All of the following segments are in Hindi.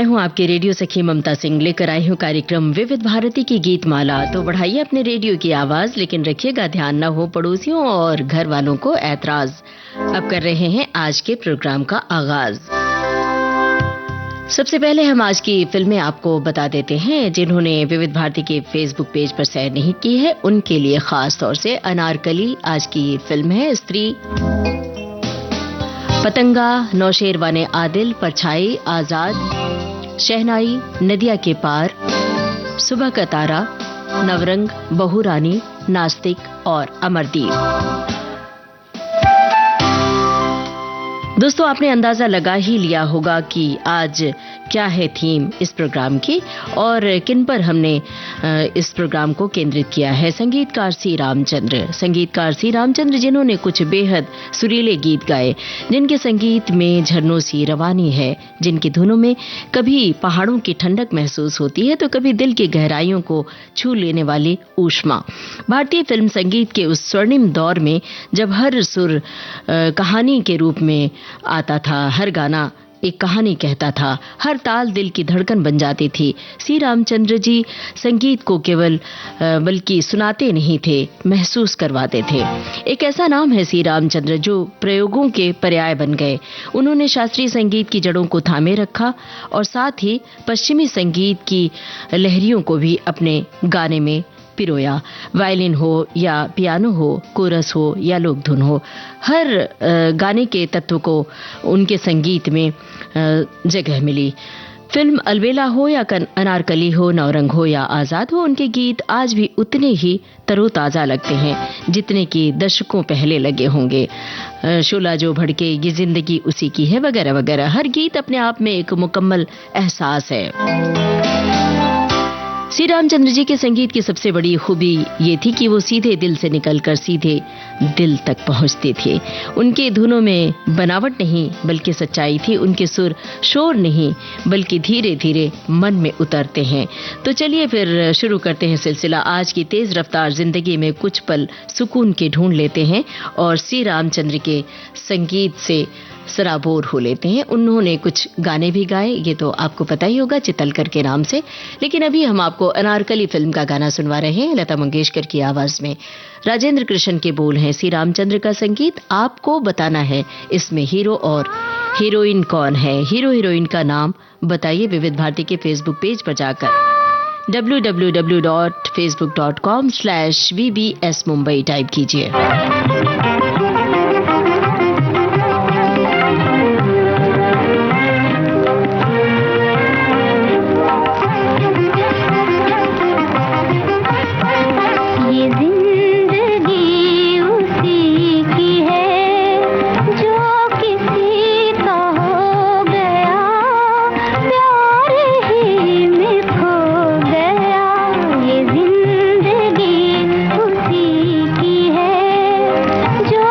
मैं हूं आपके रेडियो सखी ममता सिंह, लेकर आई हूं कार्यक्रम विविध भारती की गीत माला। तो बढ़ाइए अपने रेडियो की आवाज, लेकिन रखिएगा ध्यान न हो पड़ोसियों और घर वालों को ऐतराज। अब कर रहे हैं आज के प्रोग्राम का आगाज। सबसे पहले हम आज की फिल्में आपको बता देते हैं। जिन्होंने विविध भारती के फेसबुक पेज पर सैर नहीं की है, उनके लिए खास तौर से अनारकली आज की फिल्म है। स्त्री, पतंगा, नौशेरवाने आदिल, परछाई, आजाद, शहनाई, नदिया के पार, सुबह का तारा, नवरंग, बहू रानी, नास्तिक और अमरदीप। दोस्तों, आपने अंदाजा लगा ही लिया होगा कि आज क्या है थीम इस प्रोग्राम की और किन पर हमने इस प्रोग्राम को केंद्रित किया है। संगीतकार सी रामचंद्र जिन्होंने कुछ बेहद सुरीले गीत गाए, जिनके संगीत में झरनों सी रवानी है, जिनकी धुनों में कभी पहाड़ों की ठंडक महसूस होती है तो कभी दिल की गहराइयों को छू लेने वाली ऊष्मा। भारतीय फिल्म संगीत के उस स्वर्णिम दौर में जब हर सुर कहानी के रूप में आता था, हर गाना एक कहानी कहता था, हर ताल दिल की धड़कन बन जाती थी। सी रामचंद्र जी संगीत को केवल बल्कि सुनाते नहीं थे, महसूस करवाते थे। एक ऐसा नाम है सी रामचंद्र जो प्रयोगों के पर्याय बन गए। उन्होंने शास्त्रीय संगीत की जड़ों को थामे रखा और साथ ही पश्चिमी संगीत की लहरियों को भी अपने गाने में पिरोया। वायलिन हो या पियानो हो, कोरस हो या लोक धुन हो, हर गाने के तत्व को उनके संगीत में जगह मिली। फिल्म अलबेला हो या अनारकली हो, नौरंग हो या आजाद हो, उनके गीत आज भी उतने ही तरोताजा लगते हैं जितने कि दशकों पहले लगे होंगे। शोला जो भड़के, ये जिंदगी उसी की है, वगैरह वगैरह। हर गीत अपने आप में एक मुकम्मल एहसास है। श्री रामचंद्र जी के संगीत की सबसे बड़ी खूबी ये थी कि वो सीधे दिल से निकलकर सीधे दिल तक पहुंचते थे। उनके धुनों में बनावट नहीं बल्कि सच्चाई थी। उनके सुर शोर नहीं बल्कि धीरे धीरे मन में उतरते हैं। तो चलिए फिर शुरू करते हैं सिलसिला। आज की तेज रफ्तार जिंदगी में कुछ पल सुकून के ढूंढ लेते हैं और श्री रामचंद्र के संगीत से सराबोर हो लेते हैं। उन्होंने कुछ गाने भी गाए, ये तो आपको पता ही होगा, चितलकर के नाम से। लेकिन अभी हम आपको अनारकली फिल्म का गाना सुनवा रहे हैं, लता मंगेशकर की आवाज में। राजेंद्र कृष्ण के बोल हैं, श्री रामचंद्र का संगीत। आपको बताना है इसमें हीरो और हीरोइन कौन है। हीरो हीरोइन का नाम बताइए विविध भारती के फेसबुक पेज पर जाकर www.facebook.com/VBS Mumbai टाइप कीजिए। जो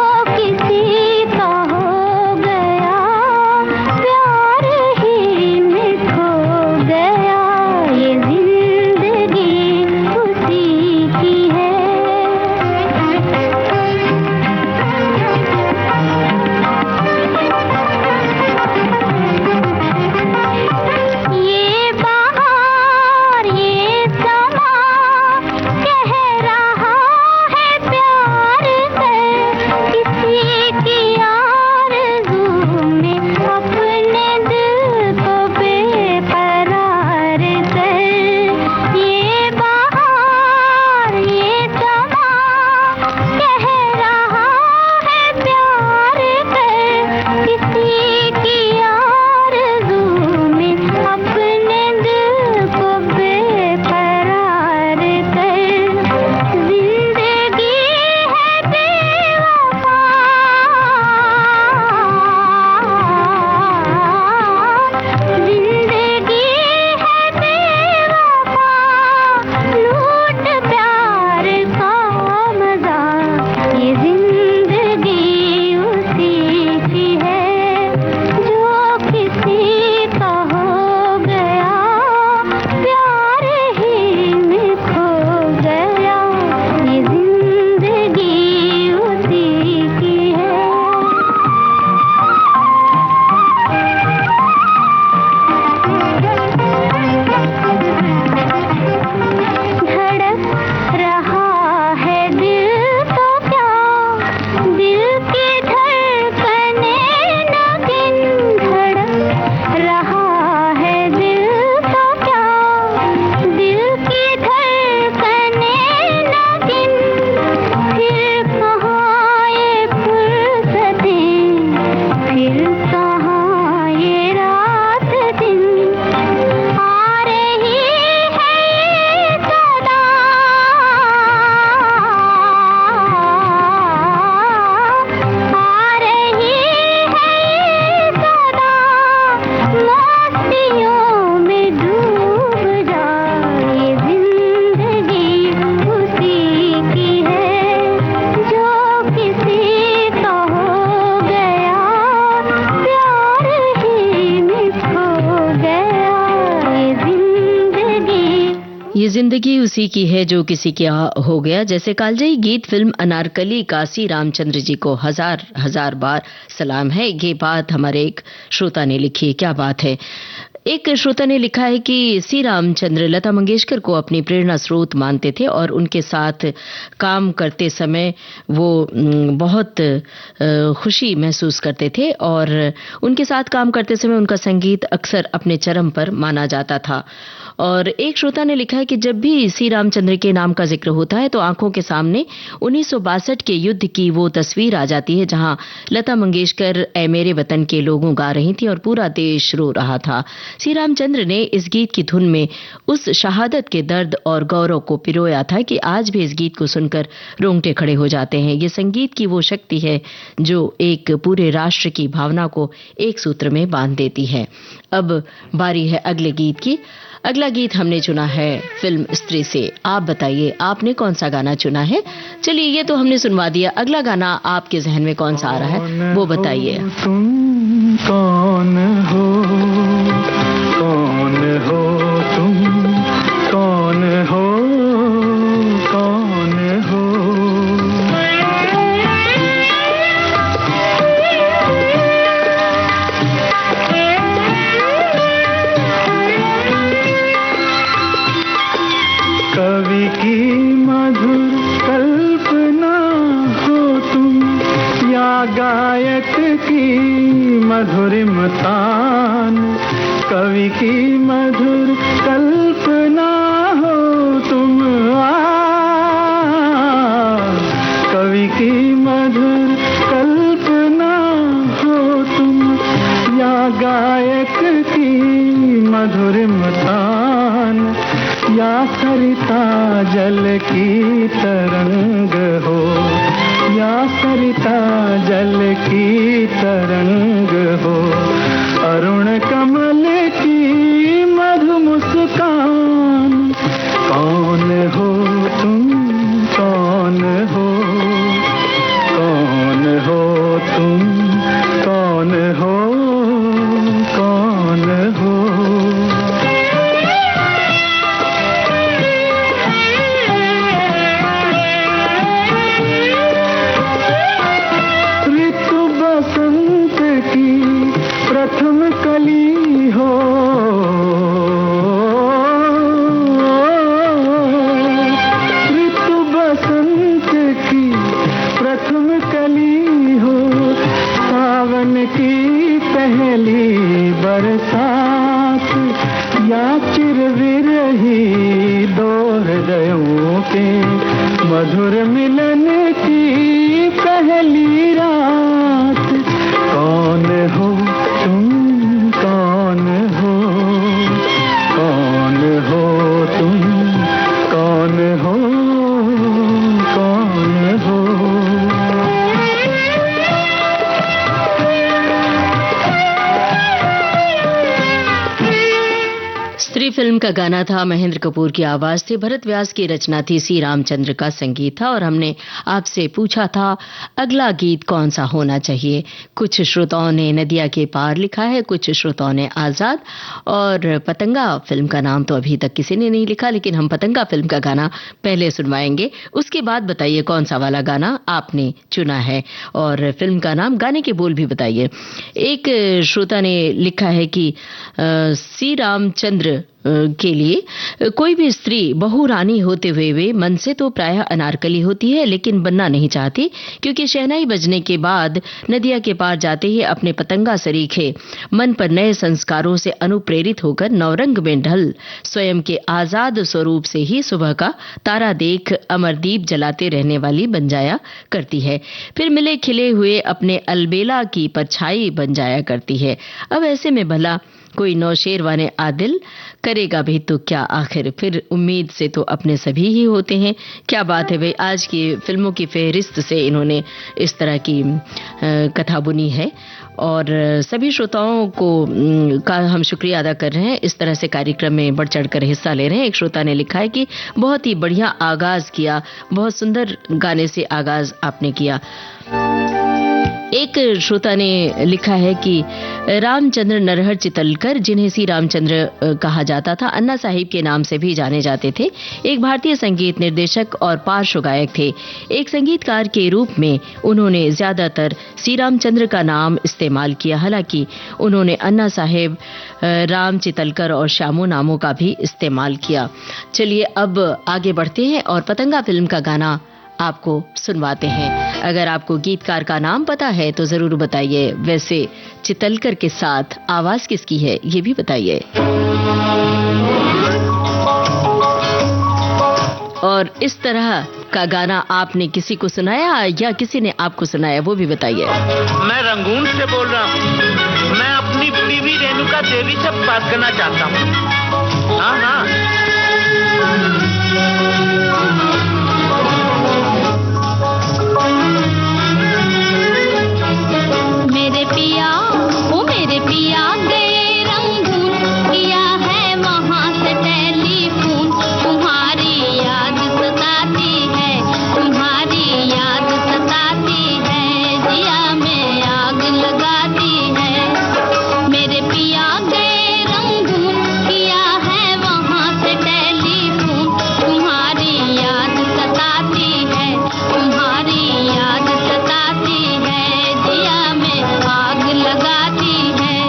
ये जिंदगी उसी की है जो किसी की हो गया जैसे कालजयी गीत फिल्म अनारकली काशी रामचंद्र जी को हजार हजार बार सलाम है। ये बात हमारे एक श्रोता ने लिखी है। क्या बात है। एक श्रोता ने लिखा है कि सी रामचंद्र लता मंगेशकर को अपनी प्रेरणा स्रोत मानते थे और उनके साथ काम करते समय वो बहुत खुशी महसूस करते थे और उनके साथ काम करते समय उनका संगीत अक्सर अपने चरम पर माना जाता था। और एक श्रोता ने लिखा है कि जब भी सी रामचंद्र के नाम का जिक्र होता है तो आंखों के सामने 1962 के युद्ध की वो तस्वीर आ जाती है जहां लता मंगेशकर ऐ मेरे वतन के लोगों गा रही थी और पूरा देश रो रहा था। सी रामचंद्र ने इस गीत की धुन में उस शहादत के दर्द और गौरव को पिरोया था कि आज भी इस गीत को सुनकर रोंगटे खड़े हो जाते हैं। ये संगीत की वो शक्ति है जो एक पूरे राष्ट्र की भावना को एक सूत्र में बांध देती है। अब बारी है अगले गीत की। अगला गीत हमने चुना है फिल्म स्त्री से। आप बताइए आपने कौन सा गाना चुना है। चलिए ये तो हमने सुनवा दिया। अगला गाना आपके जहन में कौन सा आ रहा है वो बताइए। तुम कौन हो, कौन हो तुम, कौन हो, कौन हो। कवि की मधुर कल्पना हो तुम या गायक की मधुरिम तान। कवि की मधुर कल्पना हो तुम, कवि की मधुर कल्पना हो तुम या गायक की मधुरिम तान। या सरिता जल की तरंग हो, या सरिता जल की तरंग हो। अरुण कमल की मधु मुस्कान। कौन हो तुम, कौन हो, कौन हो तुम, कौन हो, कौन हो। प्रथम कली हो, ऋतु बसंत की प्रथम कली हो। सावन की पहली बरसात या चिरविरही दो हृदयों के मधुर मिलन की पहली रात। कौन हो तुम, कौन हो, कौन हो तुम, कौन हो, कौन हो। स्त्री फिल्म का गाना था। महेंद्र कपूर की आवाज थी, भरत व्यास की रचना थी, सी रामचंद्र का संगीत था। और हमने आपसे पूछा था अगला गीत कौन सा होना चाहिए। कुछ श्रोताओं ने नदिया के पार लिखा है, कुछ श्रोताओं ने आजाद, और पतंगा फिल्म का नाम तो अभी तक किसी ने नहीं लिखा, लेकिन हम पतंगा फिल्म का गाना पहले सुनवाएंगे। उसके बाद बताइए कौन सा वाला गाना आपने चुना है और फिल्म का नाम, गाने के बोल भी बताइए। एक श्रोता ने लिखा है कि सी रामचंद्र के लिए कोई भी स्त्री बहु रानी होते हुए वे मन से तो प्रायः अनारकली होती है, लेकिन बनना नहीं चाहती, क्योंकि शहनाई बजने के बाद नदिया के पार जाते ही अपने पतंगा सरीखे मन पर नए संस्कारों से अनुप्रेरित होकर नवरंग में ढल स्वयं के आजाद स्वरूप से ही सुबह का तारा देख अमरदीप जलाते रहने वाली बन जाया करती है। फिर मिले खिले हुए अपने अलबेला की परछाई बन जाया करती है। अब ऐसे में भला कोई नौशेरवाने आदिल करेगा भी तो क्या आखिर, फिर उम्मीद से तो अपने सभी ही होते हैं। क्या बात है भाई, आज की फिल्मों की फहरिस्त से इन्होंने इस तरह की कथा बुनी है और सभी श्रोताओं को का हम शुक्रिया अदा कर रहे हैं, इस तरह से कार्यक्रम में बढ़ चढ़कर हिस्सा ले रहे हैं। एक श्रोता ने लिखा है कि बहुत ही बढ़िया आगाज किया, बहुत सुंदर गाने से आगाज आपने किया। एक श्रोता ने लिखा है कि रामचंद्र नरहर चितलकर, जिन्हें सी रामचंद्र कहा जाता था, अन्ना साहिब के नाम से भी जाने जाते थे, एक भारतीय संगीत निर्देशक और पार्श्व गायक थे। एक संगीतकार के रूप में उन्होंने ज्यादातर सी रामचंद्र का नाम इस्तेमाल किया। हालांकि उन्होंने अन्ना साहिब, राम चितलकर और श्यामू नामों का भी इस्तेमाल किया। चलिए अब आगे बढ़ते हैं और पतंगा फिल्म का गाना आपको सुनवाते हैं। अगर आपको गीतकार का नाम पता है तो जरूर बताइए। वैसे चितलकर के साथ आवाज किसकी है ये भी बताइए। और इस तरह का गाना आपने किसी को सुनाया या किसी ने आपको सुनाया वो भी बताइए। मैं रंगून से बोल रहा हूँ। मैं अपनी बीवी रेणुका देवी से बात करना चाहता हूँ। हाँ हाँ। मेरे पिया, ओ मेरे पिया गए रंगून, किया है वहाँ से टेलीफोन। तुम्हारी याद सताती है, तुम्हारी याद सताती है, जिया में आग लगाती है। मेरे पिया गए रंगून, किया है वहाँ से टेलीफोन। तुम्हारी याद सताती है, तुम्हारी याद सताती है, जिया में आग लगाती है।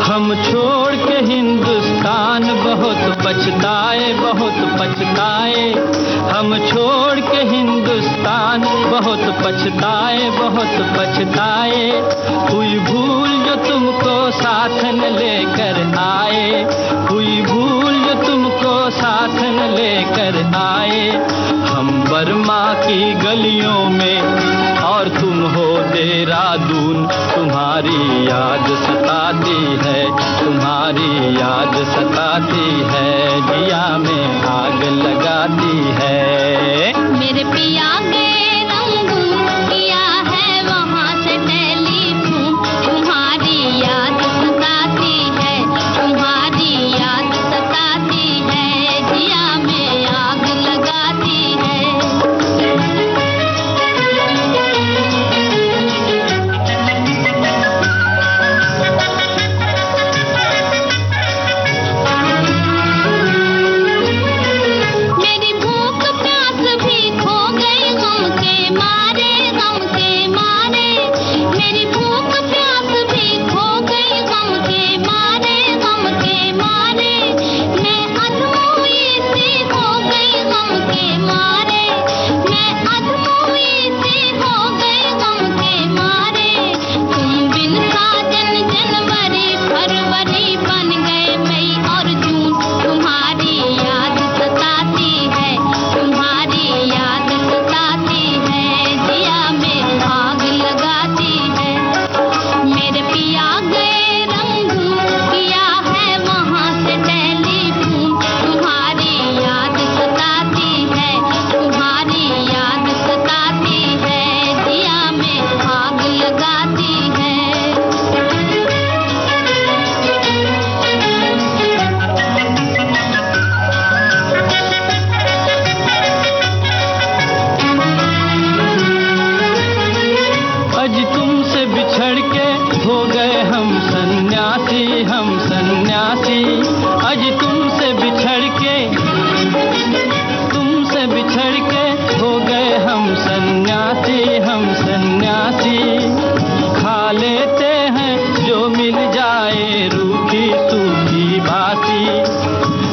हम छोड़ के हिंदुस्तान बहुत पछताए, बहुत पछताए। हम छोड़ के हिंदुस्तान बहुत पछताए, बहुत पछताए। हुई भूल जो तुमको साथ न लेकर आए, हुई भूल जो तुमको साथ न लेकर आए। हम बर्मा की गलियों में और तुम हो देहरादून। तुम्हारी याद सताती है, तुम्हारी याद सताती है, जिया में आग लगाती है। मेरे पिया गए रंगून, किया है वहाँ से टेलीफोन। तुम्हारी याद सताती है, तुम्हारी याद सताती है, जिया में आग लगाती है। मेरी भूख प्यास भी खो गई गम के मारे, गम के मारे। मेरी भूख प्यास भी खो गई गम के मारे, गम के मारे। मैं अधमोई सी हो गई गम के मारे, मैं अधमोई सी हो गई गम के मारे। तुम बिन साजन जनवरी फरवरी बन गए मई और जून। तुम्हारी याद सताती है, तुम्हारी याद सताती है, जिया में आग लगाती है। मेरे पिया गए रंगून, किया है वहाँ से टेलीफोन। तुम्हारी याद सताती है, तुम्हारी याद सताती है, जिया में आग लगाती है। अज तुमसे बिछड़ के हो गए हम सन्यासी, हम सन्यासी। अज तुमसे बिछड़ के, तुमसे बिछड़ के हो गए हम सन्यासी, हम सन्यासी। खा लेते हैं जो मिल जाए रूखी सूखी बासी,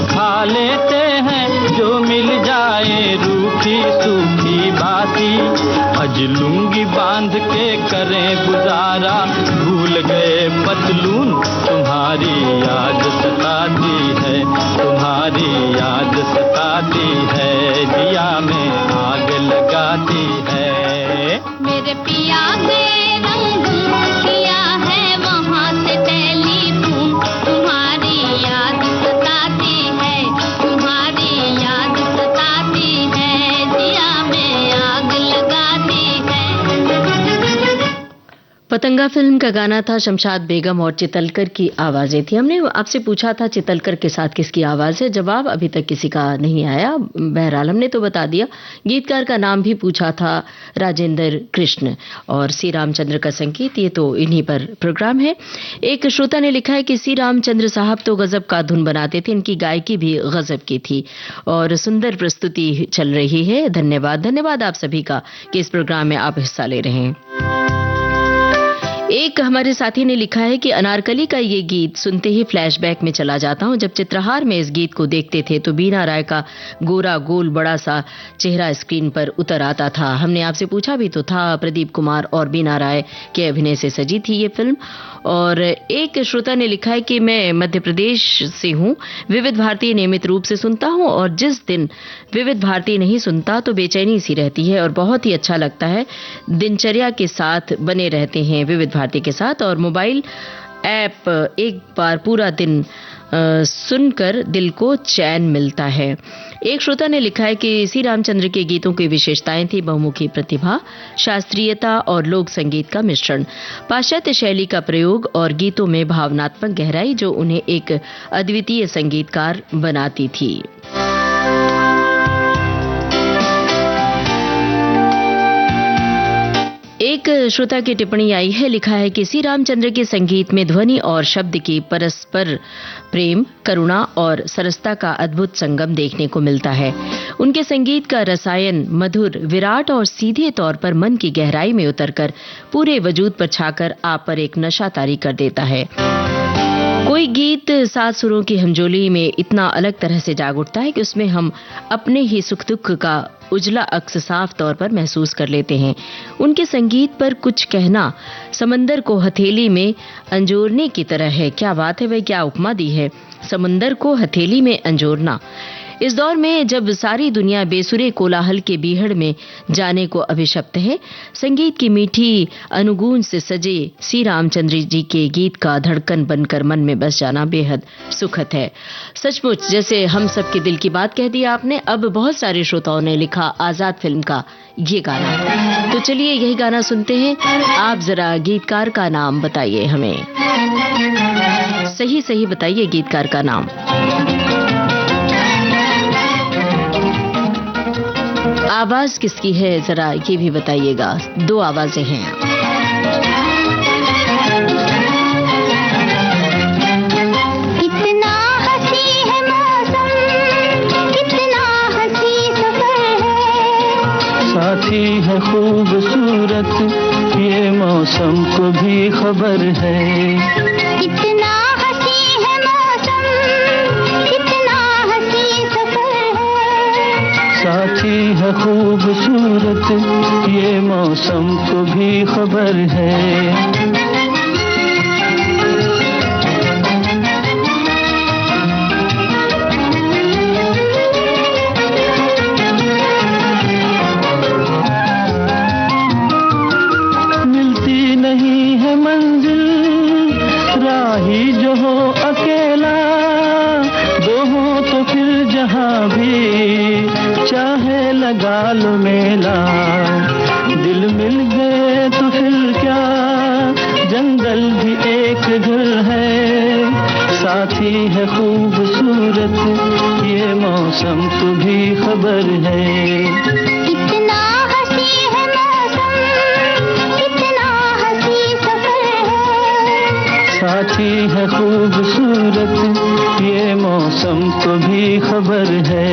खा लेते हैं जो मिल जाए रूखी सूखी बासी। अज लुंगी बांध के करें गुजारा, भूल गए पतलून। तुम्हारी याद सताती है, तुम्हारी याद सताती है, जिया में आग लगाती है। मेरे पिया गए रंगून, किया है वहाँ से टेलीफोन। तुम्हारी याद सताती है, तुम्हारी याद सताती है, जिया में आग लगाती है। पतंगा फिल्म का गाना था। शमशाद बेगम और चितलकर की आवाजें थी। हमने आपसे पूछा था चितलकर के साथ किसकी आवाज है, जवाब अभी तक किसी का नहीं आया। बहरहाल हमने तो बता दिया। गीतकार का नाम भी पूछा था, राजेंद्र कृष्ण, और सी रामचंद्र का संगीत। ये तो इन्हीं पर प्रोग्राम है। एक श्रोता ने लिखा है कि सी रामचंद्र साहब तो गजब का धुन बनाते थे, इनकी गायकी भी गजब की थी और सुंदर प्रस्तुति चल रही है। धन्यवाद आप सभी का कि इस प्रोग्राम में आप हिस्सा ले रहे हैं। एक हमारे साथी ने लिखा है कि अनारकली का ये गीत सुनते ही फ्लैशबैक में चला जाता हूं। जब चित्रहार में इस गीत को देखते थे तो बीना राय का गोरा गोल बड़ा सा चेहरा स्क्रीन पर उतर आता था। हमने आपसे पूछा भी तो था, प्रदीप कुमार और बीना राय के अभिनय से सजी थी ये फिल्म। और एक श्रोता ने लिखा है कि मैं मध्य प्रदेश से हूं, विविध भारती नियमित रूप से सुनता हूं और जिस दिन विविध भारती नहीं सुनता तो बेचैनी सी रहती है और बहुत ही अच्छा लगता है। दिनचर्या के साथ बने रहते हैं विविध भारती के साथ और मोबाइल ऐप एक बार पूरा दिन सुनकर दिल को चैन मिलता है। एक श्रोता ने लिखा है कि सी रामचंद्र के गीतों की विशेषताएं थी बहुमुखी प्रतिभा, शास्त्रीयता और लोक संगीत का मिश्रण, पाश्चात्य शैली का प्रयोग और गीतों में भावनात्मक गहराई जो उन्हें एक अद्वितीय संगीतकार बनाती थी। एक श्रोता की टिप्पणी आई है, लिखा है कि सी रामचंद्र के संगीत में ध्वनि और शब्द की परस्पर प्रेम, करुणा और सरसता का अद्भुत संगम देखने को मिलता है। उनके संगीत का रसायन मधुर, विराट और सीधे तौर पर मन की गहराई में उतरकर पूरे वजूद पर छाकर आप पर एक नशा तारी कर देता है। कोई गीत सात सुरों की हमजोली में इतना अलग तरह से जाग उठता है कि उसमें हम अपने ही सुख दुख का उजला अक्स साफ तौर पर महसूस कर लेते हैं। उनके संगीत पर कुछ कहना समंदर को हथेली में अंजोरने की तरह है। क्या बात है, वह क्या उपमा दी है, समंदर को हथेली में अंजोरना। इस दौर में जब सारी दुनिया बेसुरे कोलाहल के बीहड़ में जाने को अभिशप्त है, संगीत की मीठी अनुगूंज से सजे सी रामचंद्र जी के गीत का धड़कन बनकर मन में बस जाना बेहद सुखद है। सचमुच जैसे हम सबके दिल की बात कह दी आपने। अब बहुत सारे श्रोताओं ने लिखा आजाद फिल्म का ये गाना, तो चलिए यही गाना सुनते हैं। आप जरा गीतकार का नाम बताइए हमें, सही बताइए गीतकार का नाम। आवाज किसकी है जरा ये भी बताइएगा। दो आवाजें हैं। कितना हंसी है मौसम, कितना हंसी सफर है, साथी है खूबसूरत ये मौसम को भी खबर है। कितना हंसी है मौसम, कितना हंसी सफर है, साथी है खूबसूरत ये मौसम को भी खबर है। राही जो हो अकेला, दो हो तो फिर जहां भी चाहे लगा लो मेला। दिल मिल गए तो फिर क्या, जंगल भी एक घर है। साथी है खूबसूरत ये मौसम को भी खबर है। साथी है खूबसूरत ये मौसम को भी खबर है।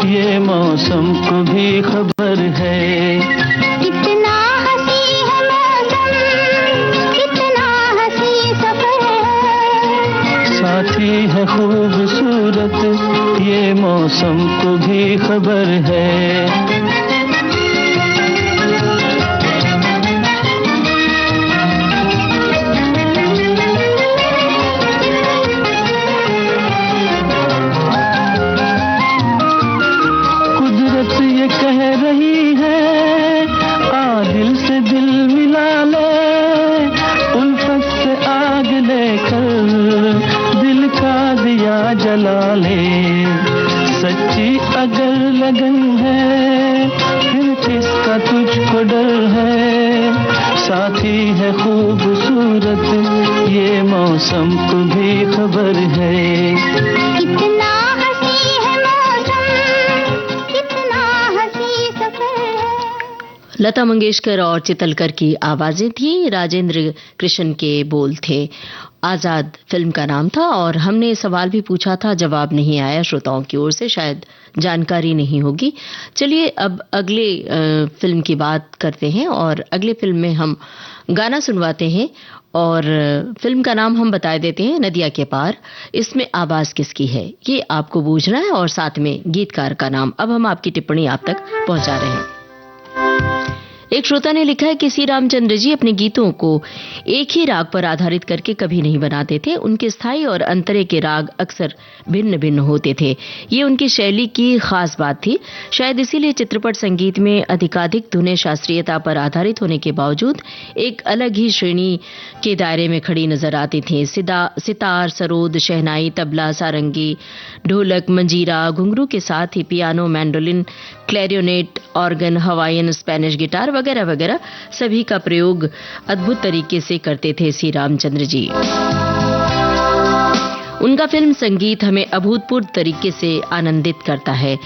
ये मौसम को भी खबर है। कितना हंसी है मौसम, कितना हंसी सफर है। साथी है खूबसूरत, ये मौसम को भी खबर है। कह रही है आ दिल से दिल मिला ले, उल्फत से आग लेकर दिल का दिया जला ले। सच्ची अगर लगन है फिर किसका तुझको डर है। साथी है खूबसूरत, ये मौसम को भी खबर है। कितना हंसी है मौसम, कितना हंसी सफर है। लता मंगेशकर और चितलकर की आवाजें थी, राजेंद्र कृष्ण के बोल थे। आजाद फिल्म का नाम था और हमने सवाल भी पूछा था, जवाब नहीं आया श्रोताओं की ओर से, शायद जानकारी नहीं होगी। चलिए अब अगले फिल्म की बात करते हैं और अगले फिल्म में हम गाना सुनवाते हैं और फिल्म का नाम हम बता देते हैं, नदिया के पार। इसमें आवाज किसकी है ये आपको बूझना है और साथ में गीतकार का नाम। अब हम आपकी टिप्पणी आप तक पहुंचा रहे हैं। एक श्रोता ने लिखा है कि श्री रामचंद्र जी अपने गीतों को एक ही राग पर आधारित करके कभी नहीं बनाते थे। उनके स्थायी और अंतरे के राग अक्सर भिन्न भिन्न होते थे। ये उनकी शैली की खास बात थी। शायद इसीलिए चित्रपट संगीत में अधिकाधिक धुनें शास्त्रीयता पर आधारित होने के बावजूद एक अलग ही श्रेणी के दायरे में खड़ी नजर आती थी। सितार, सरोद, शहनाई, तबला, सारंगी, ढोलक, मंजीरा, घुंघरू के साथ ही piano, mandolin, clarinet, organ, Hawaiian, Spanish guitar वगैरह वगैरह सभी का प्रयोग अद्भुत तरीके से करते थे श्री रामचंद्र जी। उनका फिल्म संगीत हमें अभूतपूर्व तरीके से आनंदित करता है।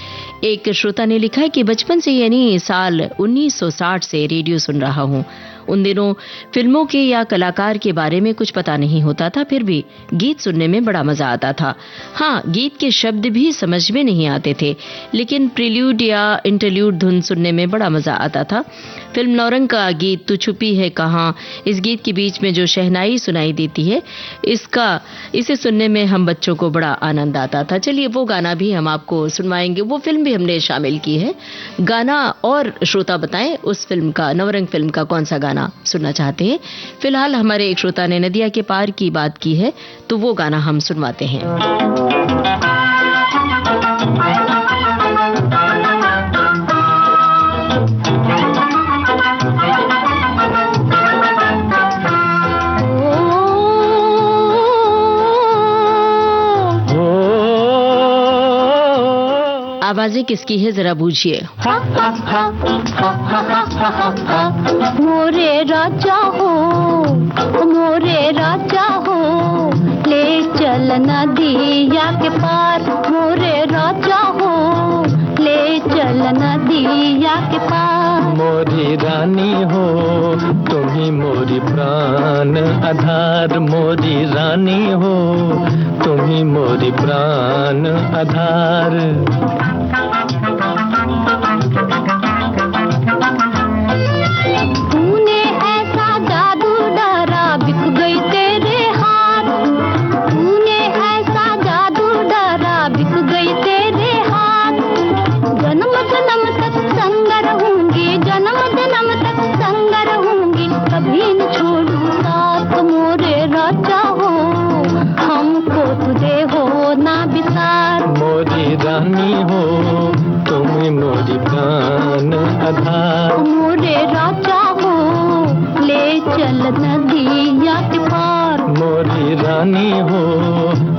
एक श्रोता ने लिखा है कि बचपन से यानी साल 1960 से रेडियो सुन रहा हूं। उन दिनों फिल्मों के या कलाकार के बारे में कुछ पता नहीं होता था, फिर भी गीत सुनने में बड़ा मजा आता था। हाँ, गीत के शब्द भी समझ में नहीं आते थे, लेकिन प्रिल्यूड या इंटरल्यूड धुन सुनने में बड़ा मजा आता था। फिल्म नौरंग का गीत तू छुपी है कहाँ, इस गीत के बीच में जो शहनाई सुनाई देती है, इसे सुनने में हम बच्चों को बड़ा आनंद आता था। चलिए वो गाना भी हम आपको सुनवाएंगे, वो फिल्म भी हमने शामिल की है। गाना और श्रोता बताएं उस फिल्म का, नवरंग फिल्म का कौन सा गाना सुनना चाहते हैं। फिलहाल हमारे एक श्रोता ने नदिया के पार की बात की है, तो वो गाना हम सुनवाते हैं। आवाजें किसकी है जरा बूझिए। मोरे राजा हो, मोरे राजा हो, ले चल नदिया के पार। मोरे राजा हो, ले चल नदिया के पार। मोरी रानी हो तुम ही मोरी प्राण आधार। मोरी रानी हो तुम ही मोरी प्राण आधार। तूने ऐसा जादू डारा बिक गई तेरे हाथ। तूने ऐसा जादू डारा बिक गई तेरे हाथ। जन्म जन्म तक संग रहूंगी, जन्म जन्म तक संग रहूंगी, कभी न छोड़ू साथ। मोरे राजा हो हमको तुझे हो ना बिसार। मोरी रानी हो तुम मोरी प्राण आधार। मोरे राजा हो ले चल नदिया के पार। मोरी रानी हो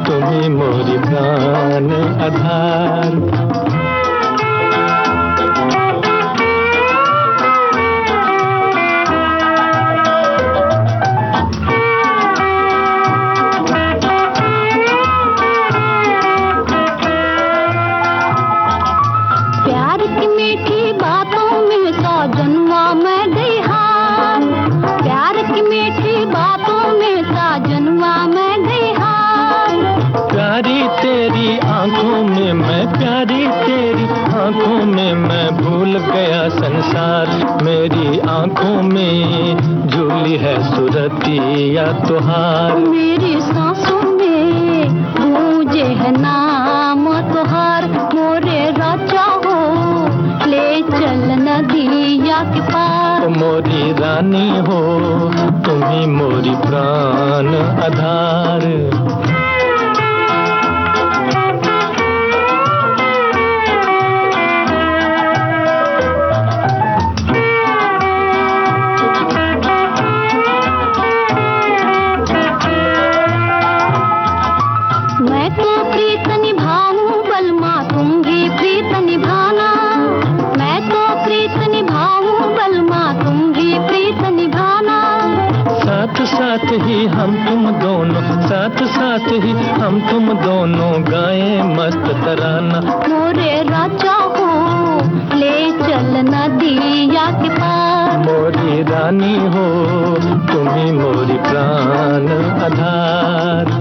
तुम मोरी प्राण आधार। तेरी आंखों में मैं प्यारी आंखों में मैं भूल गया संसार, मेरी आंखों में झूली है सूरतिया तुहार। मेरी सांसों में गूंजे है नाम तुहार, मोरे राजा हो ले चल नदिया के पार। मोरी रानी हो तुम्ही मोरी प्राण आधार। मैं तो प्रीत निभाऊं बलमा तुम भी प्रीत निभाना, मैं तो प्रीत निभाऊं बलमा तुम भी प्रीत निभाना। साथ साथ ही हम तुम दोनों, साथ साथ ही हम तुम दोनों गाए मस्त तराना। मोरे राजा हो ले चल नदिया के पार। मोरी रानी हो तुम्ही मोरी प्राण आधार।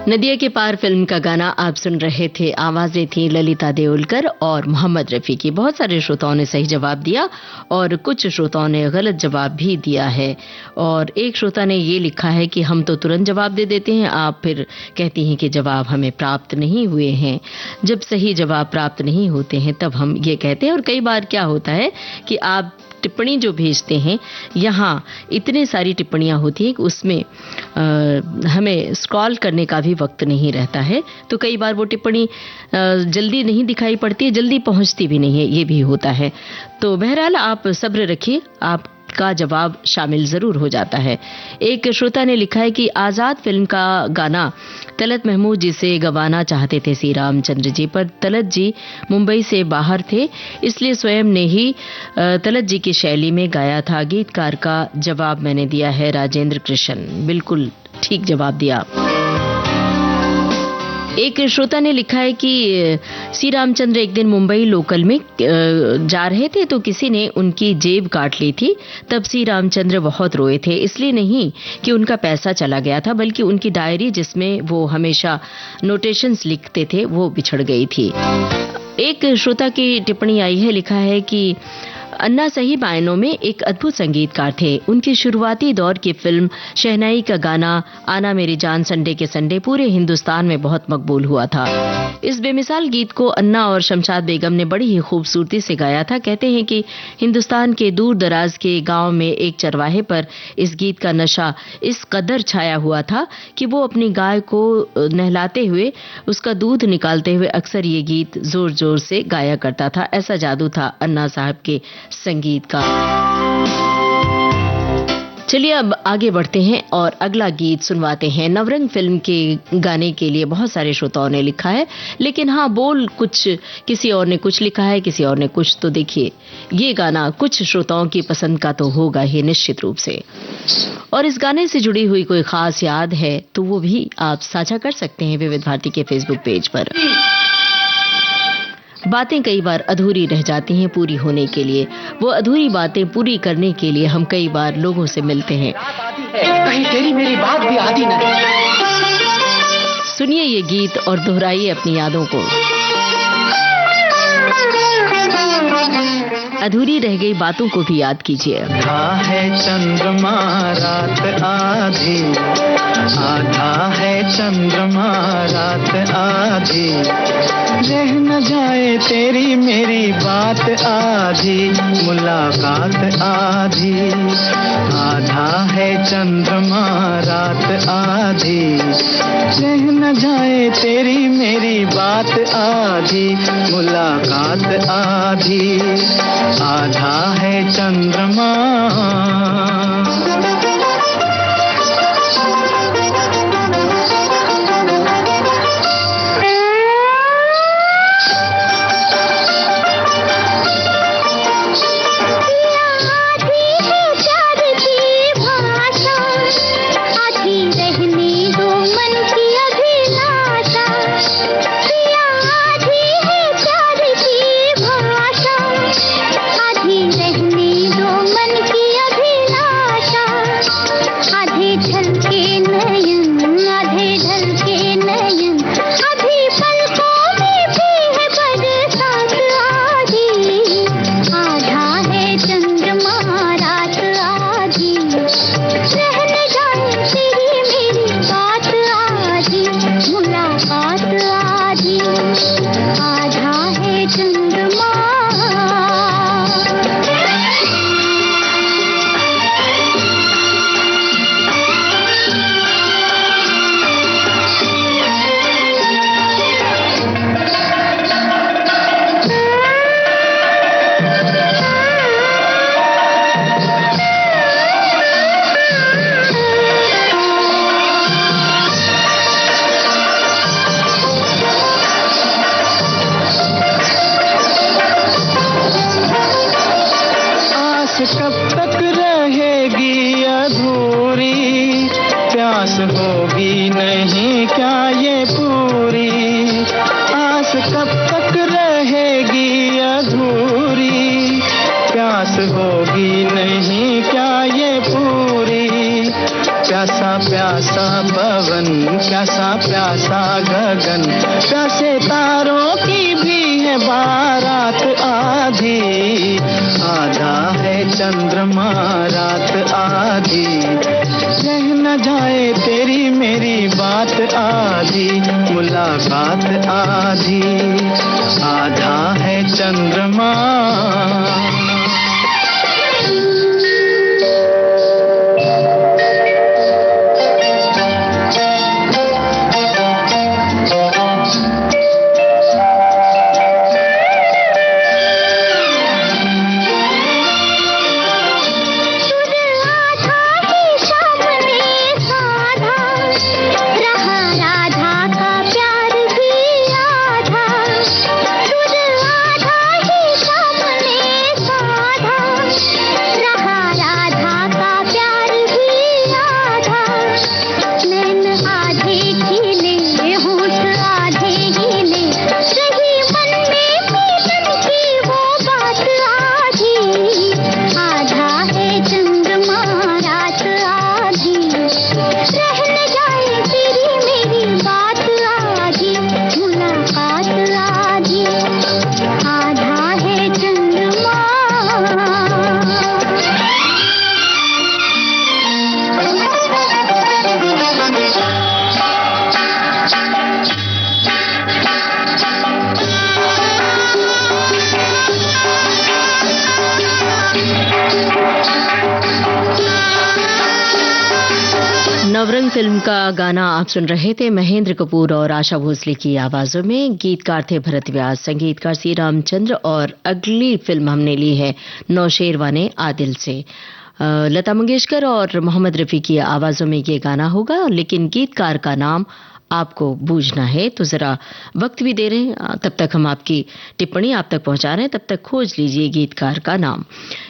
नदिया के पार फिल्म का गाना आप सुन रहे थे। आवाजें थी ललिता देओलकर और मोहम्मद रफी की। बहुत सारे श्रोताओं ने सही जवाब दिया और कुछ श्रोताओं ने गलत जवाब भी दिया है। और एक श्रोता ने ये लिखा है कि हम तो तुरंत जवाब दे देते हैं, आप फिर कहती हैं कि जवाब हमें प्राप्त नहीं हुए हैं। जब सही जवाब प्राप्त नहीं होते हैं तब हम ये कहते हैं। और कई बार क्या होता है कि आप टिप्पणी जो भेजते हैं, यहाँ इतने सारी टिप्पणियां होती हैं कि उसमें हमें स्क्रॉल करने का भी वक्त नहीं रहता है, तो कई बार वो टिप्पणी जल्दी नहीं दिखाई पड़ती है, जल्दी पहुंचती भी नहीं है, ये भी होता है। तो बहरहाल आप सब्र रखिए, आपका जवाब शामिल जरूर हो जाता है। एक श्रोता ने लिखा है कि आज़ाद फिल्म का गाना तलत महमूद जी से गवाना चाहते थे श्री रामचंद्र जी, पर तलत जी मुंबई से बाहर थे, इसलिए स्वयं ने ही तलत जी की शैली में गाया था। गीतकार का जवाब मैंने दिया है राजेंद्र कृष्ण। बिल्कुल ठीक जवाब दिया। एक श्रोता ने लिखा है कि श्री रामचंद्र एक दिन मुंबई लोकल में जा रहे थे तो किसी ने उनकी जेब काट ली थी। तब श्री रामचंद्र बहुत रोए थे, इसलिए नहीं कि उनका पैसा चला गया था, बल्कि उनकी डायरी जिसमें वो हमेशा नोटेशंस लिखते थे वो बिछड़ गई थी। एक श्रोता की टिप्पणी आई है, लिखा है कि अन्ना सही मायनों में एक अद्भुत संगीतकार थे। उनकी शुरुआती दौर की फिल्म शहनाई का गाना आना मेरी जान संडे के संडे पूरे हिंदुस्तान में बहुत मकबूल हुआ था। इस बेमिसाल गीत को अन्ना और शमशाद बेगम ने बड़ी ही खूबसूरती से गाया था। कहते हैं कि हिंदुस्तान के दूर दराज के गांव में एक चरवाहे पर इस गीत का नशा इस कदर छाया हुआ था कि वो अपनी गाय को नहलाते हुए, उसका दूध निकालते हुए अक्सर ये गीत जोर जोर से गाया करता था। ऐसा जादू था अन्ना साहब के संगीत का। चलिए अब आगे बढ़ते हैं और अगला गीत सुनवाते हैं। नवरंग फिल्म के गाने के लिए बहुत सारे श्रोताओं ने लिखा है, लेकिन हाँ बोल कुछ किसी और ने कुछ लिखा है, किसी और ने कुछ। तो देखिए ये गाना कुछ श्रोताओं की पसंद का तो होगा ही निश्चित रूप से, और इस गाने से जुड़ी हुई कोई खास याद है तो वो भी आप साझा कर सकते हैं विविध भारती के फेसबुक पेज पर। बातें कई बार अधूरी रह जाती हैं पूरी होने के लिए। वो अधूरी बातें पूरी करने के लिए हम कई बार लोगों से मिलते हैं। कहीं तेरी मेरी बात भी आधी न रहे। सुनिए ये गीत और दोहराइए अपनी यादों को। अधूरी रह गई बातों को भी याद कीजिए। आधा है चंद्रमा रात आधी, आधा है चंद्रमा रात आधी, रह न जाए तेरी मेरी बात आधी, मुलाकात आधी। आधा है चंद्रमा रात आधी, रह न जाए तेरी मेरी बात आधी, मुलाकात आधी। आधा है चंद्रमा। होगी नहीं क्या ये पूरी, आस कब तक रहेगी अधूरी, प्यास होगी नहीं क्या ये पूरी, प्यासा प्यासा पवन, प्यासा प्यासा गगन, प्यासे तारों की भी है बारात आधी, आधा है चंद्रमा रात आधी, रह न जाए तेरी मेरी बात आधी, मुलाकात आधी, आधा है चंद्रमा। नवरंग फिल्म का गाना आप सुन रहे थे महेंद्र कपूर और आशा भोसले की आवाजों में। गीतकार थे भरत व्यास, संगीतकार सी रामचंद्र और अगली फिल्म हमने ली है नौशेरवाने आदिल से। लता मंगेशकर और मोहम्मद रफी की आवाजों में ये गाना होगा, लेकिन गीतकार का नाम आपको बूझना है तो जरा वक्त भी दे रहे हैं, तब तक हम आपकी टिप्पणी आप तक पहुंचा रहे हैं, तब तक खोज लीजिए गीतकार का नाम।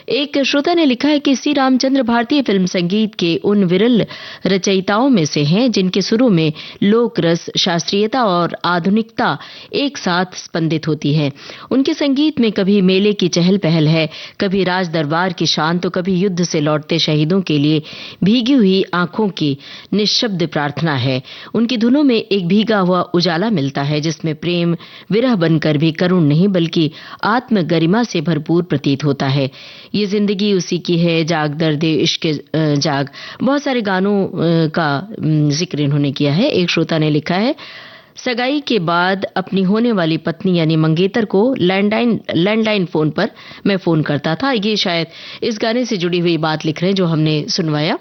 एक श्रोता ने लिखा है कि सी रामचंद्र भारतीय फिल्म संगीत के उन विरल रचयिताओं में से हैं जिनके सुरों में लोक रस, शास्त्रीयता और आधुनिकता एक साथ स्पंदित होती है। उनके संगीत में कभी मेले की चहल पहल है, कभी राज दरबार की शान, तो कभी युद्ध से लौटते शहीदों के लिए भीगी हुई आंखों की निःशब्द प्रार्थना है। उनकी धुनों में एक भीगा हुआ उजाला मिलता है जिसमें प्रेम विरह बनकर भी करुण नहीं बल्कि आत्म गरिमा से भरपूर प्रतीत होता है। ये जिंदगी उसी की है, जाग दर्द इश्क जाग, बहुत सारे गानों का जिक्र इन्होंने किया है। एक श्रोता ने लिखा है, सगाई के बाद अपनी होने वाली पत्नी यानी मंगेतर को लैंडलाइन फोन पर मैं फोन करता था। ये शायद इस गाने से जुड़ी हुई बात लिख रहे हैं जो हमने सुनवाया,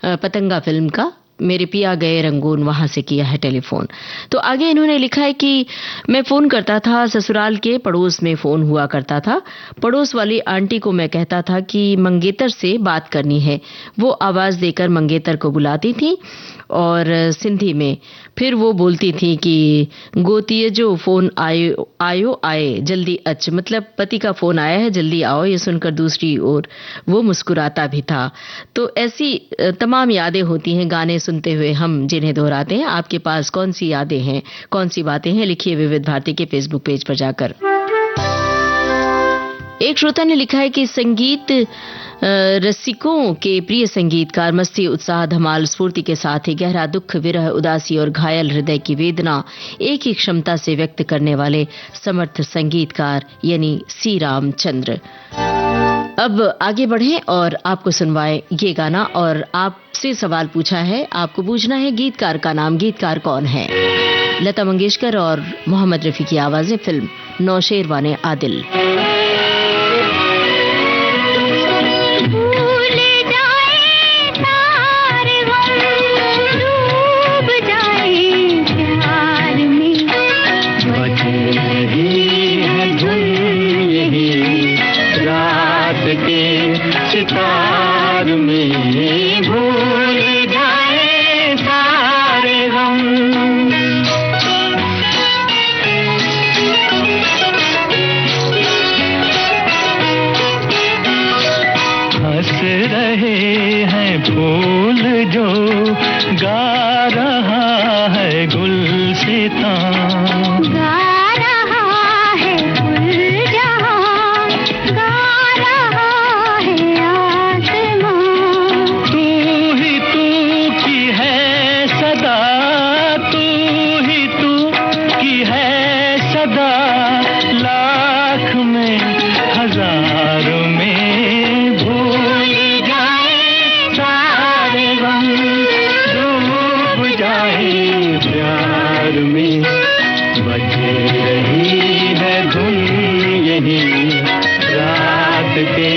पतंगा फिल्म का, मेरे पिया गए रंगून, वहां से किया है टेलीफोन। तो आगे इन्होंने लिखा है कि मैं फोन करता था, ससुराल के पड़ोस में फोन हुआ करता था, पड़ोस वाली आंटी को मैं कहता था कि मंगेतर से बात करनी है, वो आवाज देकर मंगेतर को बुलाती थी और सिंधी में फिर वो बोलती थी कि गोतिये जो फोन आयो आए जल्दी अच, मतलब पति का फोन आया है जल्दी आओ। ये सुनकर दूसरी ओर वो मुस्कुराता भी था। तो ऐसी तमाम यादें होती हैं गाने सुनते हुए हम जिन्हें दोहराते हैं। आपके पास कौन सी यादें हैं, कौन सी बातें हैं, लिखिए विविध भारती के फेसबुक पेज पर जाकर। एक श्रोता ने लिखा है कि संगीत रसिकों के प्रिय संगीतकार मस्ती, उत्साह, धमाल, स्फूर्ति के साथ ही गहरा दुख, विरह, उदासी और घायल हृदय की वेदना एक ही क्षमता से व्यक्त करने वाले समर्थ संगीतकार यानी सी रामचंद्र। अब आगे बढ़ें और आपको सुनवाएं ये गाना। और आपसे सवाल पूछा है, आपको पूछना है गीतकार का नाम, गीतकार कौन है? लता मंगेशकर और मोहम्मद रफी की आवाजें, फिल्म नौशेरवाने आदिल। सितार में भूल जाए सारे गम, देता। गा रहा है कुल जहां, गा रहा है आसमां। तू ही तू की है सदा, तू ही तू की है सदा, लाख में हजार में भूल जाए सारे गम, डूब जाए प्यार में, बज रही है धुन यही रात के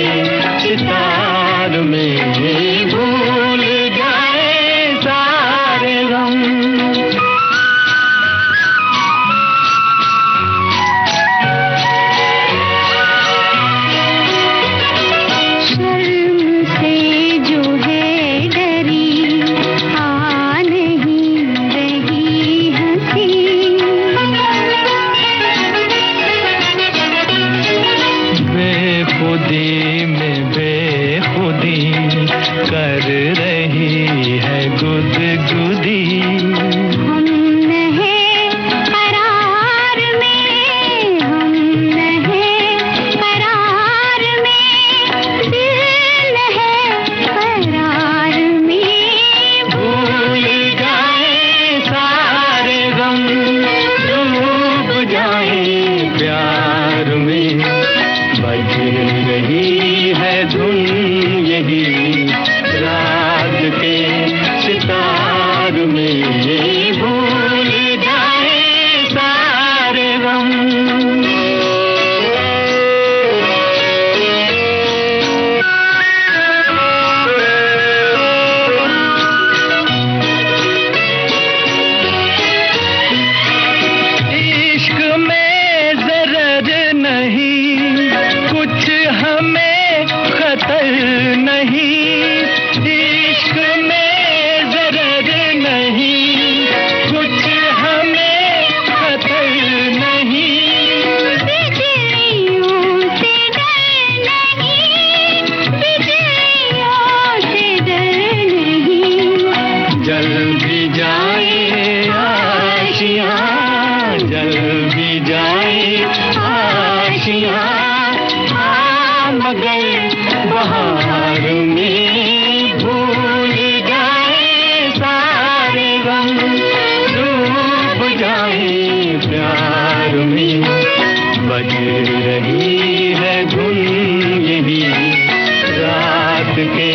सितार में, भूल जाए सारे गम। शर्म से जो है डरी, आ नहीं रही हंसी। बेखुदी में बेखुदी कर रही है गुदगुदी। हम न हैं करार में, हम न हैं करार में, दिल न है करार में। भूल जाए सारे गम, डूब जाए प्यार में, बज रही है धुन यही रात के सितार में, भूल जाए सारे गम। इश्क में जरर नहीं, कुछ हमें खतर नहीं, इश्क में जरर नहीं, कुछ हमें खतर नहीं। बिजलियों से डर नहीं, बिजलियों से डर नहीं। जल भी जाए आशियाँ, जल भी जाए आशियाँ, हाँ मगर बहार में भूल जाए सारे गम, डूब जाए प्यार में, बज रही है धुन यही रात के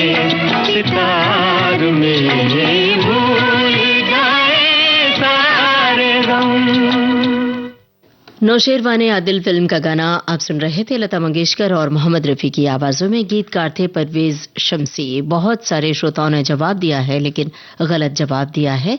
सितार में, भूल जाए सारे गम। नौशेरवाने आदिल फिल्म का गाना आप सुन रहे थे। लता मंगेशकर और मोहम्मद रफ़ी की आवाज़ों में, गीतकार थे परवेज़ शम्सी। बहुत सारे श्रोताओं ने जवाब दिया है लेकिन गलत जवाब दिया है।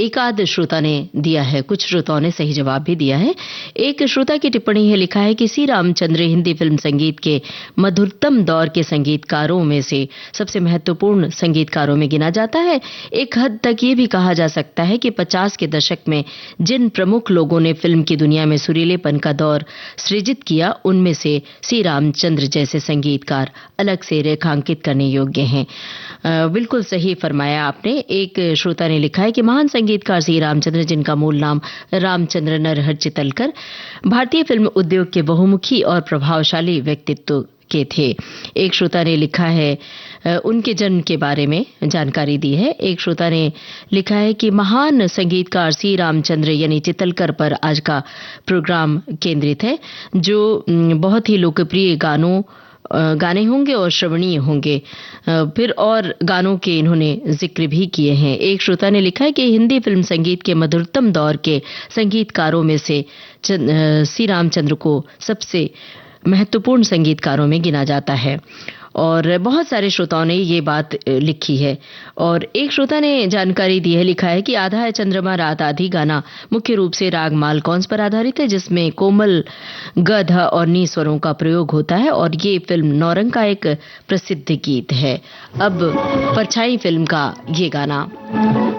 एक आध श्रोता ने दिया है, कुछ श्रोताओं ने सही जवाब भी दिया है। एक श्रोता की टिप्पणी है, लिखा है कि सी रामचंद्र हिंदी फिल्म संगीत के मधुरतम दौर के संगीतकारों में से सबसे महत्वपूर्ण संगीतकारों में गिना जाता है। एक हद तक ये भी कहा जा सकता है कि 50 के दशक में जिन प्रमुख लोगों ने फिल्म की दुनिया में सुरीलेपन का दौर सृजित किया, उनमें से सी रामचंद्र जैसे संगीतकार अलग से रेखांकित करने योग्य हैं। बिल्कुल सही फरमाया आपने। एक श्रोता ने लिखा है कि महान संगीतकार सी रामचंद्र, जिनका मूल नाम रामचंद्र नरहर चितलकर, भारतीय फिल्म उद्योग के बहुमुखी और प्रभावशाली व्यक्तित्व के थे। एक श्रोता ने लिखा है, उनके जन्म के बारे में जानकारी दी है। एक श्रोता ने लिखा है कि महान संगीतकार सी रामचंद्र यानी चितलकर पर आज का प्रोग्राम केंद्रित है, जो बहुत ही लोकप्रिय गाने होंगे और श्रवणीय होंगे। फिर और गानों के इन्होंने जिक्र भी किए हैं। एक श्रोता ने लिखा है कि हिंदी फिल्म संगीत के मधुरतम दौर के संगीतकारों में से सी रामचंद्र को सबसे महत्वपूर्ण संगीतकारों में गिना जाता है। और बहुत सारे श्रोताओं ने ये बात लिखी है। और एक श्रोता ने जानकारी दी है, लिखा है कि आधा है चंद्रमा रात आधी गाना मुख्य रूप से राग मालकौंस पर आधारित है, जिसमें कोमल ग ध और नी स्वरों का प्रयोग होता है, और ये फिल्म नौरंग का एक प्रसिद्ध गीत है। अब परछाई फिल्म का ये गाना,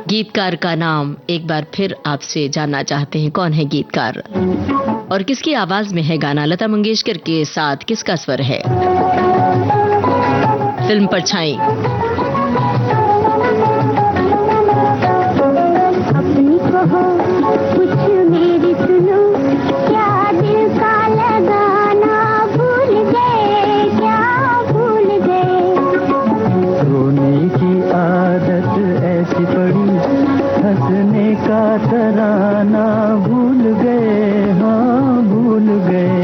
गीतकार का नाम एक बार फिर आपसे जानना चाहते हैं, कौन है गीतकार और किसकी आवाज में है गाना? लता मंगेशकर के साथ किसका स्वर है? फिल्म परछाई। अपनी कहो का तराना भूल गए, हाँ भूल गए।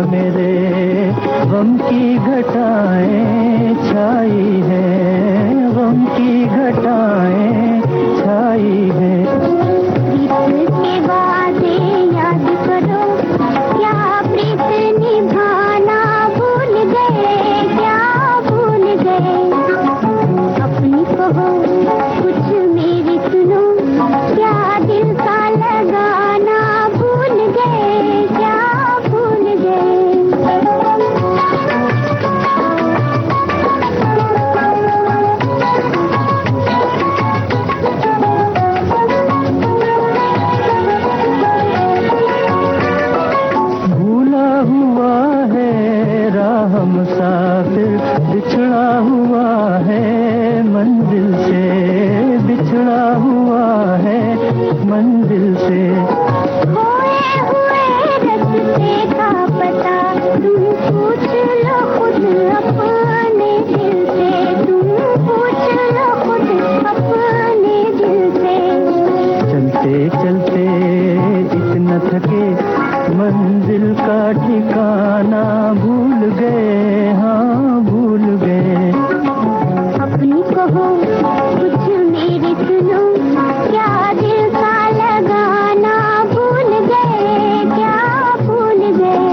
मेरे गम की घटाएं छाई है, गम की घटाएं छाई है। इसके वादे याद करो, क्या प्रीत निभाना भूल गए, क्या भूल गए। अपनी कहो कुछ मेरी सुनो, क्या दिल का लगाना भूल गए, क्या भूल गए। भूला हुआ है राह मुसाफिर, बिछड़ा हुआ है मंजिल से, बिछड़ा हुआ है मंजिल से। खोए हुए रास्ते का पता तुम पूछ लो खुद अपने दिल से, तुम पूछ लो खुद अपने दिल से। चलते चलते इतना थके, मंजिल का ठिकाना भूल गए, हाँ भूल गए। अपनी कहो कुछ मेरी सुनो, क्या दिल का लगाना भूल गए, क्या भूल गए।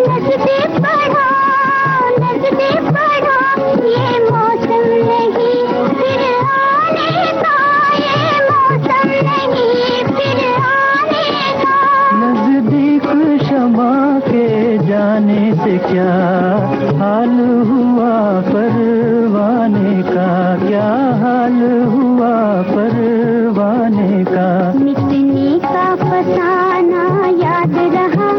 नजदीक बढ़ो, नजदीक बढ़ो, ये मौसम नहीं फिर आने का, ये मौसम नहीं फिर आने का। नजदीक शमा के जाने से क्या हाल हुआ परवाने का, क्या हाल हुआ परवाने का। मिटने का फसाना याद रहा,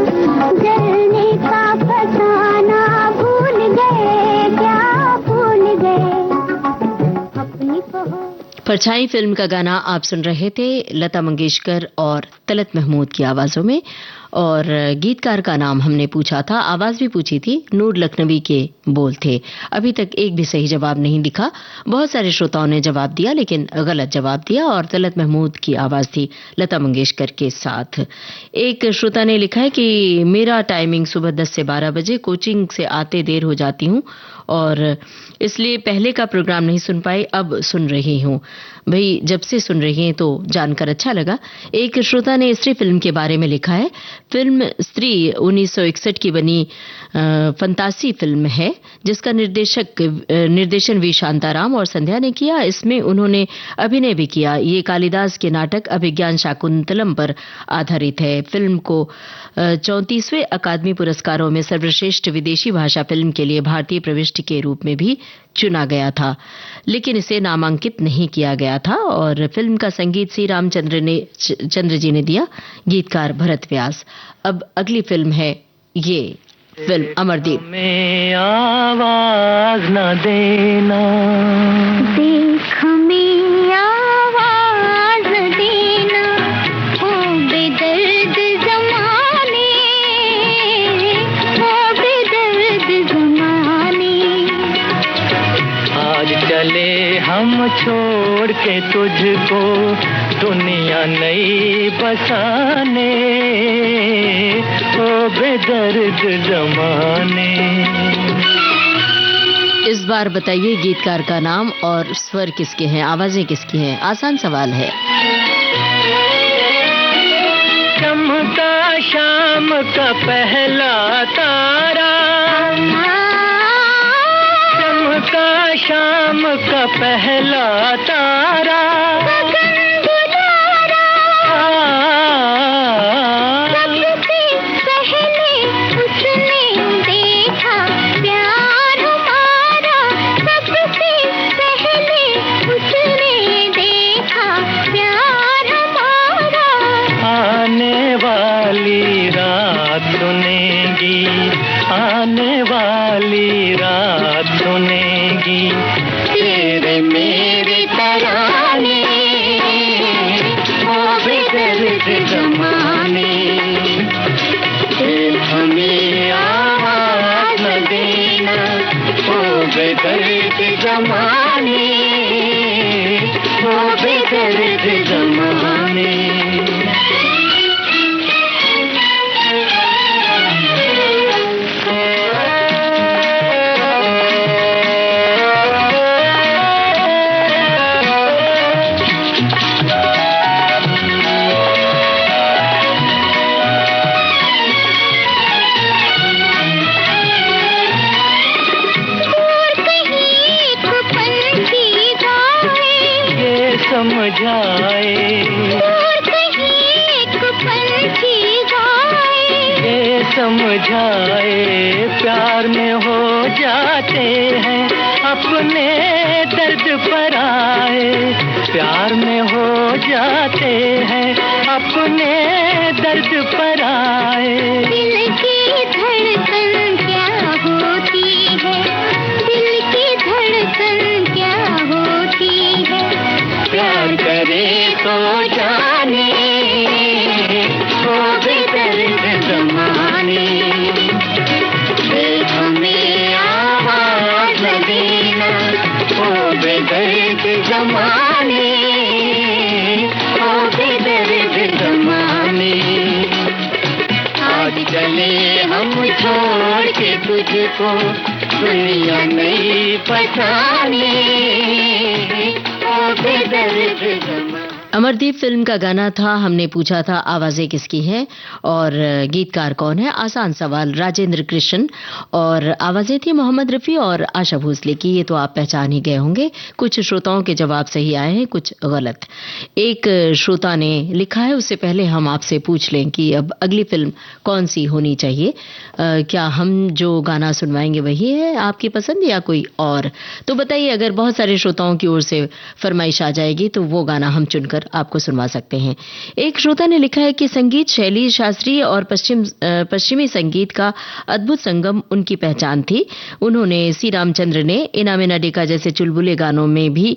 जलने का फसाना भूल गए, क्या भूल गए। अपनी कहो। परछाई फिल्म का गाना आप सुन रहे थे लता मंगेशकर और तलत महमूद की आवाजों में, और गीतकार का नाम हमने पूछा था, आवाज भी पूछी थी, नूर लखनवी के बोल थे। अभी तक एक भी सही जवाब नहीं दिखा। बहुत सारे श्रोताओं ने जवाब दिया लेकिन गलत जवाब दिया, और तलत महमूद की आवाज थी लता मंगेशकर के साथ। एक श्रोता ने लिखा है कि मेरा टाइमिंग सुबह 10 से 12 बजे, कोचिंग से आते देर हो जाती हूँ और इसलिए पहले का प्रोग्राम नहीं सुन पाई, अब सुन रही हूँ। भाई जब से सुन रही हैं तो जानकर अच्छा लगा। एक श्रोता ने स्त्री फिल्म के बारे में लिखा है, फिल्म स्त्री 1961 की बनी फंतासी फिल्म है जिसका निर्देशन वी शांताराम और संध्या ने किया। इसमें उन्होंने अभिनय भी किया। ये कालिदास के नाटक अभिज्ञान शाकुंतलम पर आधारित है। फिल्म को 34वें अकादमी पुरस्कारों में सर्वश्रेष्ठ विदेशी भाषा फिल्म के लिए भारतीय प्रविष्टि के रूप में भी चुना गया था, लेकिन इसे नामांकित नहीं किया गया था। और फिल्म का संगीत सी रामचंद्र जी ने दिया, गीतकार भरत व्यास। अब अगली फिल्म है ये फिल्म अमरदीप। में आवाज न देना, देख में आवाज देना, ओ बेदर्द ज़माने, ओ बेदर्द ज़माने। आज चले हम छोड़ के तुझको दुनिया नई बसाने, ओ बेदर्द ज़माने। इस बार बताइए गीतकार का नाम और स्वर किसके हैं, आवाजें किसकी हैं। आसान सवाल है। चमका शाम का पहला तारा, चमका शाम का पहला तारा, सबसे पहले आने वाली रात सुनेगी तेरे मेरे तराने, वो बेदर्द जमाने, हमें आवाज न देना, वो बेदर्द जमाने, वो बेदर्द जमाने। समझाए और कहीं एक पंछी गाए, ये समझाए प्यार में हो जाते हैं अपने दर्द पर आए, प्यार में हो जाते हैं अपने दर्द पर आए। दिल की धड़कन क्या होती है, दिल की धड़कन क्या होती है, प्यार करे तो जाने, वो बेदर्द जमाने, हमें आवाज न देना, वो बेदर्द जमाने, वो बेदर्द जमाने। आज चले हम छोड़ के तुझको, दुनिया नहीं पहचाने, अमरदीप फिल्म का गाना था। हमने पूछा था आवाजें किसकी हैं और गीतकार कौन है। आसान सवाल, राजेंद्र कृष्ण, और आवाजें थी मोहम्मद रफी और आशा भोसले की। ये तो आप पहचान ही गए होंगे। कुछ श्रोताओं के जवाब सही आए हैं, कुछ गलत। एक श्रोता ने लिखा है, उससे पहले हम आपसे पूछ लें कि अब अगली फिल्म कौन सी होनी चाहिए। क्या हम जो गाना सुनवाएंगे वही है आपकी पसंद या कोई और? तो बताइए, अगर बहुत सारे श्रोताओं की ओर से फरमाइश आ जाएगी तो वो गाना हम चुनकर आपको सुनवा सकते हैं। एक श्रोता ने लिखा है कि संगीत शैली शास्त्रीय और पश्चिमी संगीत का अद्भुत संगम उनकी पहचान थी। उन्होंने सी रामचंद्र ने इनामे न डेका जैसे चुलबुले गानों में भी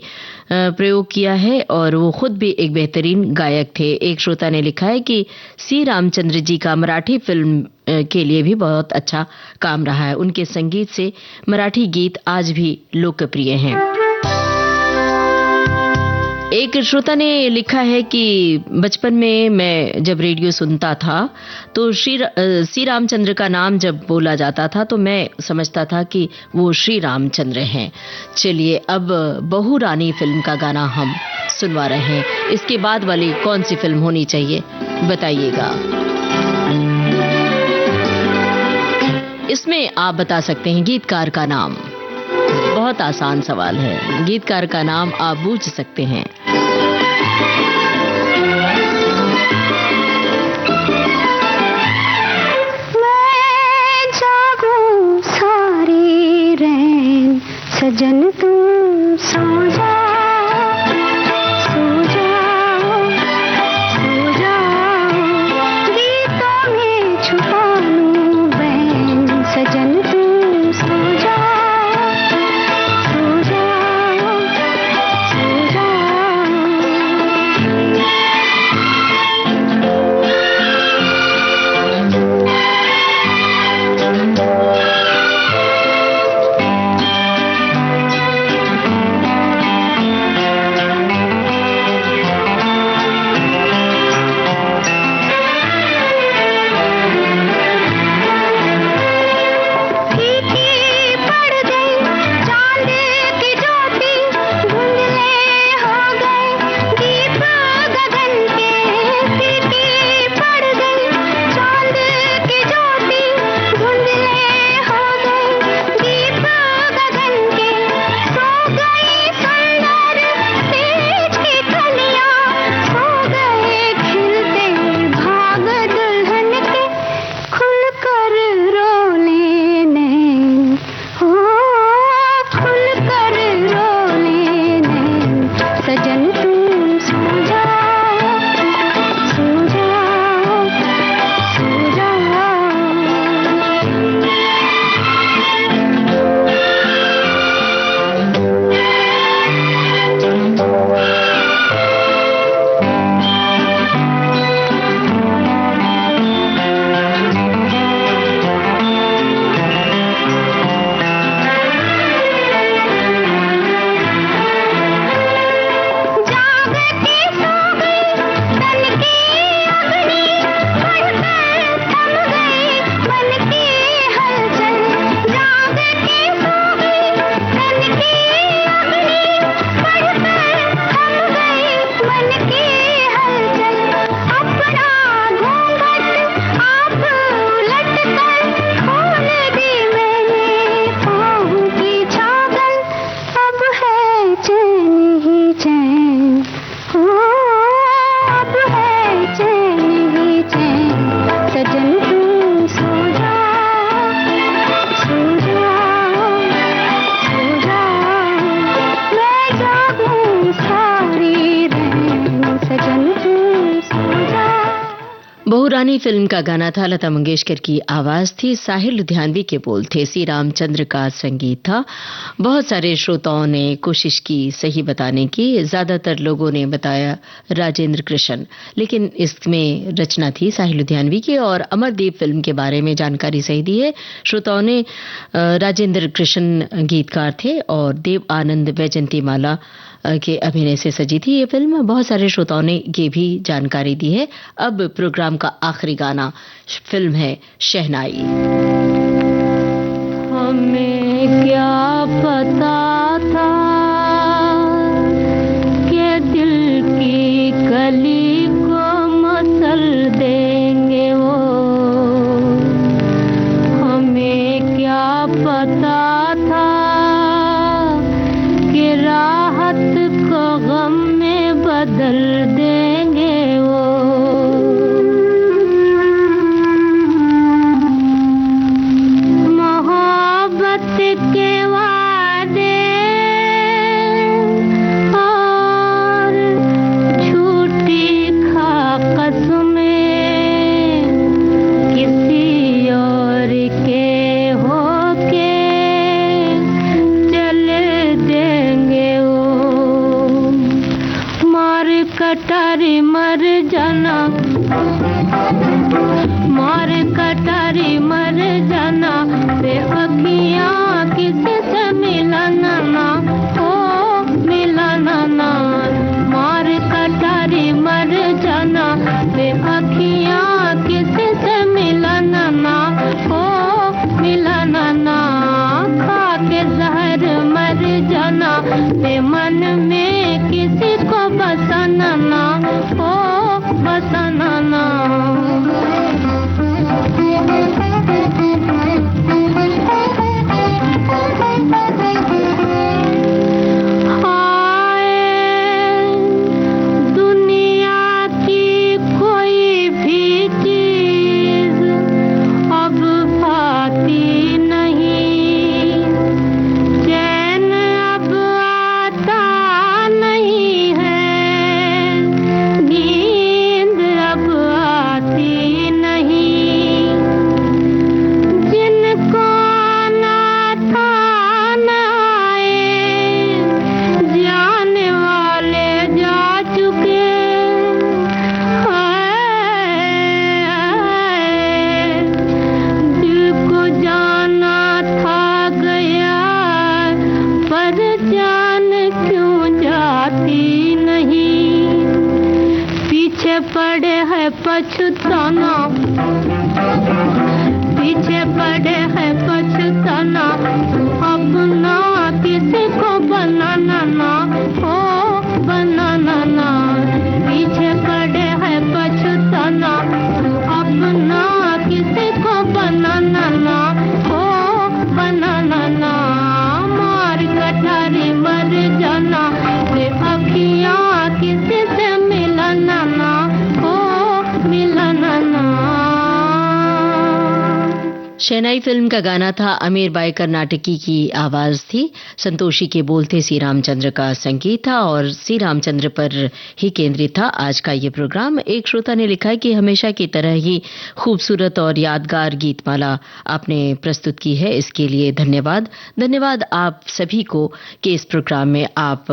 प्रयोग किया है और वो खुद भी एक बेहतरीन गायक थे। एक श्रोता ने लिखा है कि सी रामचंद्र जी का मराठी फिल्म के लिए भी बहुत अच्छा काम रहा है। उनके संगीत से मराठी गीत आज भी लोकप्रिय हैं। एक श्रोता ने लिखा है कि बचपन में मैं जब रेडियो सुनता था तो सी रामचंद्र का नाम जब बोला जाता था तो मैं समझता था कि वो श्री रामचंद्र हैं। चलिए, अब बहू रानी फिल्म का गाना हम सुनवा रहे हैं। इसके बाद वाली कौन सी फिल्म होनी चाहिए बताइएगा। इसमें आप बता सकते हैं गीतकार का नाम। बहुत आसान सवाल है, गीतकार का नाम आप बूझ सकते हैं। मैं जागूं सारे रैन सजन तुम सो जाओ, सो जाओ, सो जाओ, गीतों में छुपा लूं बैन सजन तुम सो जाओ, सो जाओ, सो जाओ। शहनाई फिल्म का गाना था, लता मंगेशकर की आवाज थी, साहिर लुधियानवी के बोल थे, सी रामचंद्र का संगीत था। बहुत सारे श्रोताओं ने कोशिश की सही बताने की, ज्यादातर लोगों ने बताया राजेंद्र कृष्ण, लेकिन इसमें रचना थी साहिर लुधियानवी की। और अमरदीप फिल्म के बारे में जानकारी सही दी है श्रोताओं ने। राजेंद्र कृष्ण गीतकार थे और देव आनंद वैजंती माला के अभिनय से सजी थी ये फिल्म। बहुत सारे श्रोताओं ने ये भी जानकारी दी है। अब प्रोग्राम का आखिरी गाना फिल्म है शहनाई। हमें क्या पता था कि दिल की कली को मसल देंगे वो, हमें क्या पता था कि राहत को गम में बदल देंगे वो। मोहब्बत के वादे और झूठी खा कसमें किसी और के होके चले देंगे वो। मार कटारी मर जाना, मार कटारी मर जाना, बे अखियाँ किसी से मिलाना ना, ओ मिलाना ना। मार कटारी मर जाना, बे अखियाँ किसी से मिलाना ना, ओ मिलाना ना। खा के जहर मर जाना, बे मन में किसी को बसाना ना, ओ बसाना ना। दुनिया की कोई भी चीज अब भाती नहीं, चैन अब आता नहीं है, नींद अब आती नहीं। जिनको आना था न आए, जाने वाले जा चुके, दिल को जाना था गया, पर जान क्यों जाती नहीं। पीछे पड़े है पछताना, पीछे पड़े है पछताना, अपना किसी को बनाना ना, ओ बनाना ना। पीछे पड़े है पछताना, अपना किसी को बनाना ना, ओ बनाना ना। मार कटारी मर जाना, बे अखियाँ किसी से मिलाना ना, ओ मिलाना ना। शहनाई फिल्म का गाना था, अमीर बाई कर्नाटकी की आवाज थी, संतोषी के बोल थे, सी रामचंद्र का संगीत था और सी रामचंद्र पर ही केंद्रित था आज का ये प्रोग्राम। एक श्रोता ने लिखा है कि हमेशा की तरह ही खूबसूरत और यादगार गीतमाला आपने प्रस्तुत की है, इसके लिए धन्यवाद। धन्यवाद आप सभी को कि इस प्रोग्राम में आप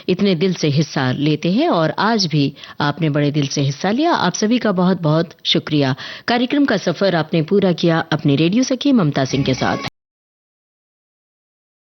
इतने दिल से हिस्सा लेते हैं और आज भी आपने बड़े दिल से हिस्सा लिया। आप सभी का बहुत बहुत शुक्रिया। कार्यक्रम का सफर आपने पूरा किया अपने रेडियो सखी ममता सिंह के साथ।